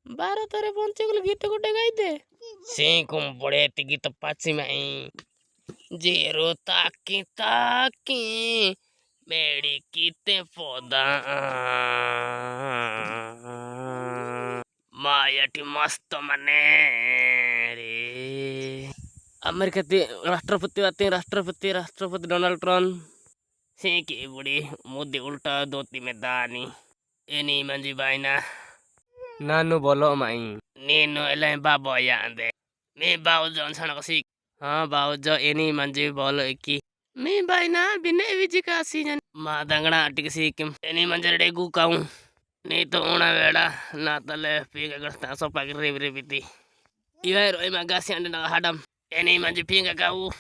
बारह तारे पहुंचे गल गीत गोटे गाई दे से कुम बड़े ते गीत पाची माई जेरो ताकी ताकी बेड़ी कीते पौधा मायाटी मस्त मने रे अमेरिका राष्ट्रपति डोनाल्ड ट्रम्प से की बुढ़ी मोदी उल्टा धोती में दानी एनी मंजी बाइना नानु बोलो माई नीनो एले बाबो यांदे मी बाउ जॉनसन कसी हाँ बाउ जो एनी मंजी बोलो की मी बाइना बिने विजी का सीजन मा दंगड़ा टिकसी किम एनी मंजर डेगू काऊं नहीं तो उना वेड़ा ना तले पीगा करता सोपा की रेबरे बीती इवेरो इमा गासी अंडे ना हडम एनी मंजी पीगा काऊ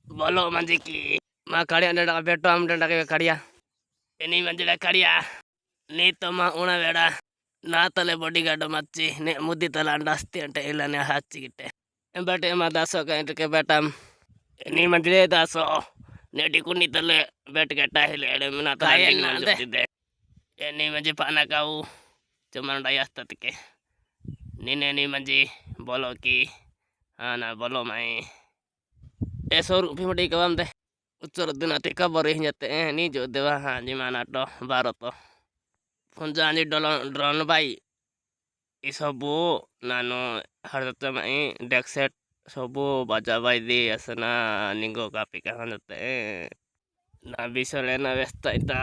बोलो मंजी की मा कड़िया अंडे ना बेटो हम डंडा के कड़िया एनी मंजी डा कड़िया नहीं तो मा उना वेड़ा ना तले बॉडीगार्ड मच्ची ने मुद्दी तला अंडास्ती अंटे इलाने हाची गिटे बेटे मा दासो का के बेटम एनी मंजी दासो नेटी कुनी तले बेट के टाहिले एडे मना तले ना दे एनी मंजी पाना काऊ चमन डायस्ता तके नीने नी मंजी बोलो की हाँ ना बोलो माई ऐसो रूपी मटी कवाम दे उच्चर दिन आते कबर ही जाते हैं नी जो देवा हाँ जी माना तो बारो तो फुंजानी ड्रोन भाई इसबो नानो हरदते माई डेक सेट सबो बाजा भाई दी असना निगो कापी कहाँ जाते हैं ना बिसले ना व्यस्त इता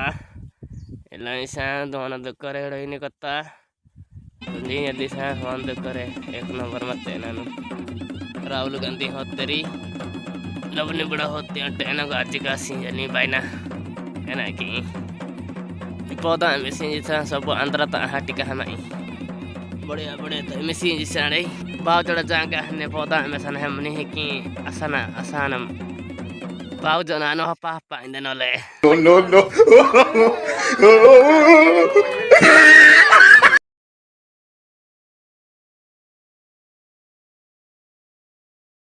इलाइसा दोना दुक्करे रही कत्ता जी दिशा फोन दुक्करे एक नंबर मते नानु राहुल गांधी होतेरी लवनी बड़ा होते अंटेना गाजी का सिंजनी बाइना एना की पौधा में सिंजिसा सब अंदर ता हाटी का हमाई बढ़िया बढ़िया तो में सिंजिसा रे बाव जड़ा जांगा ने पौधा में सन हमनी है की असना असानम बाव जना नो पापा इंदनले No, no, no.